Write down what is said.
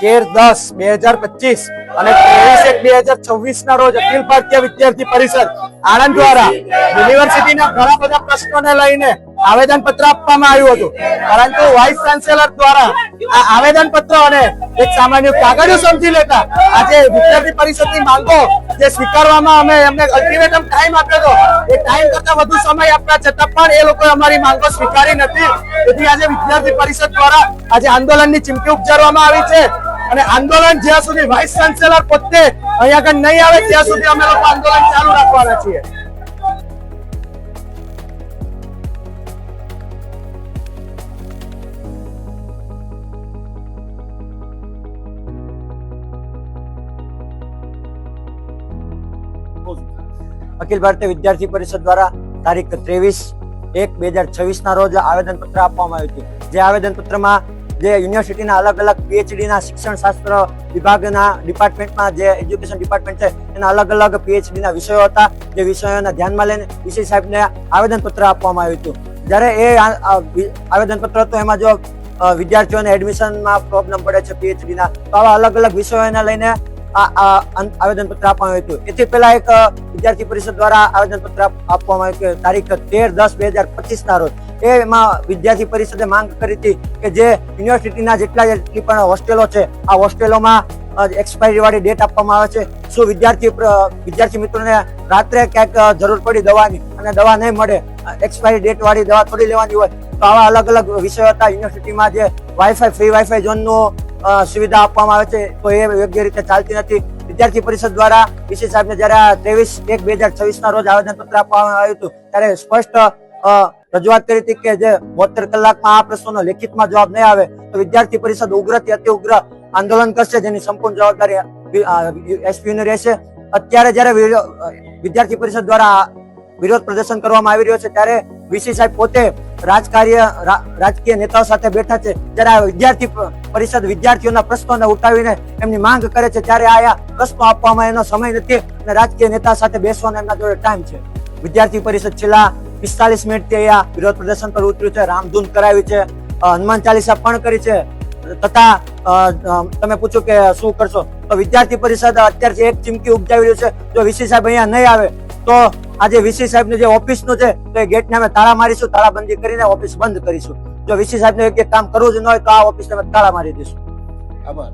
13/10/2025 અને 23/1/2026 ના રોજ અખિલ ભારતીય વિદ્યાર્થી પરિષદ આણંદ દ્વારા યુનિવર્સિટીના ઘણા બધા પ્રશ્નોને લઈને આવેદન પત્ર આપવામાં આવ્યું હતું, પરંતુ વાઇસ ચાન્સેલર દ્વારા આ આવેદન પત્ર અને એક સામાન્ય કાગળિયું સમજી લેતા આજે વિદ્યાર્થી પરિષદની માંગો જે સ્વીકારવામાં અમે એમને અલ્ટિમેટમ ટાઈમ આપ્યો હતો, એ ટાઈમ કરતા વધુ સમય આપવા છતાં પણ એ લોકોએ અમારી માંગો સ્વીકારી નથી. તેથી આજે વિદ્યાર્થી પરિષદ દ્વારા આજે આંદોલનની ચીમકી ઉચ્ચારવામાં આવી છે અને આંદોલન જ્યાં સુધી વાઇસ ચાન્સેલર પોતે અહીંયા આગળ નહીં આવે ત્યાં સુધી અમે લોકો આંદોલન ચાલુ રાખવાના છીએ. અખિલ ભારતીય વિદ્યાર્થી પરિષદ દ્વારા તારીખ 23/1/2026 ના રોજ આવેદન પત્ર આપવામાં આવ્યું હતું. જે આવેદન પત્રમાં જે યુનિવર્સિટીના અલગ અલગ PhD ના શિક્ષણ શાસ્ત્ર વિભાગના ડિપાર્ટમેન્ટમાં જે એજ્યુકેશન ડિપાર્ટમેન્ટ છે એના અલગ અલગ PhD ના વિષયો હતા, જે વિષયોને ધ્યાનમાં લઈને વીસી સાહેબને આવેદન પત્ર આપવામાં આવ્યું હતું. જ્યારે એ આવેદન પત્ર હતું એમાં જો વિદ્યાર્થીઓને એડમિશનમાં પ્રોબ્લેમ પડે છે PhD ના, તો આવા અલગ અલગ વિષયોને લઈને આવેદન પત્ર આપવામાં આવ્યું હતું. એથી પહેલા એક વિદ્યાર્થી પરિષદ દ્વારા આવેદન પત્ર આપવામાં આવ્યું કે તારીખ 13/10/2025 ના રોજ એમાં વિદ્યાર્થી પરિષદે માંગ કરી હતી કે જે યુનિવર્સિટીના જેટલી પણ હોસ્ટેલો છે આ હોસ્ટેલોમાં એક્સપાયરી વાળી ડેટ આપવામાં આવે છે. શું વિદ્યાર્થી મિત્રોને રાત્રે ક્યાંક જરૂર પડી દવાની અને દવા નહીં મળે, એક્સપાયરી ડેટ વાળી દવા થોડી લેવાની હોય, તો આવા અલગ અલગ વિષયો હતા. યુનિવર્સિટીમાં જે ફ્રી વાઈફાઈ ઝોનનું સુવિધા આપવામાં આવે છે તો એ યોગ્ય રીતે ચાલતી નથી. વિદ્યાર્થી પરિષદ દ્વારા વીસી સાહેબને જયારે 23/1/2026 ના રોજ આવેદન પત્ર આપવામાં આવ્યું હતું ત્યારે સ્પષ્ટ રજૂઆત કરી હતી કે જે 72 કલાકમાં આ પ્રશ્નોનો લેખિતમાં જવાબ નહીં આવે તો વિદ્યાર્થી પરિષદ ઉગ્રથી અતિ ઉગ્ર આંદોલન કરશે, જેની સંપૂર્ણ જવાબદારી એસપીની રહેશે. અત્યારે જયારે વિદ્યાર્થી પરિષદ દ્વારા વિરોધ પ્રદર્શન કરવામાં આવી રહ્યો છે ત્યારે વીસી સાહેબ પોતે રાજકીય નેતાઓ સાથે બેઠા છે. જ્યારે આ વિદ્યાર્થી પરિષદ વિદ્યાર્થીઓના પ્રશ્નોને ઉઠાવીને એમની માંગ કરે છે ત્યારે આયા પ્રશ્નો આપવામાં એનો સમય નથી અને રાજકીય નેતા સાથે બેસવાનો એમના જોડે ટાઈમ છે. વિદ્યાર્થી પરિષદ છેલ્લા 45 મિનિટથી અહીંયા વિરોધ પ્રદર્શન પર ઉતર્યું છે, રામધૂન કરાવી છે, હનુમાન ચાલીસા પણ કરી છે, તથા તમે પૂછો કે શું કરશો, તો વિદ્યાર્થી પરિષદ અત્યારથી એક ચીમકી ઉપજાવી રહ્યું છે. જો વીસી સાહેબ અહીંયા નહીં આવે તો આજે વીસી સાહેબની જે ઓફિસનું છે તો એ ગેટને અમે તાળા મારીશું, તાળાબંધી કરીને ઓફિસ બંધ કરીશું. જો વીસી સાહેબને એક કામ કરવું જ ન હોય તો આ ઓફિસને અમે તાળા મારી દઈશું. આભાર.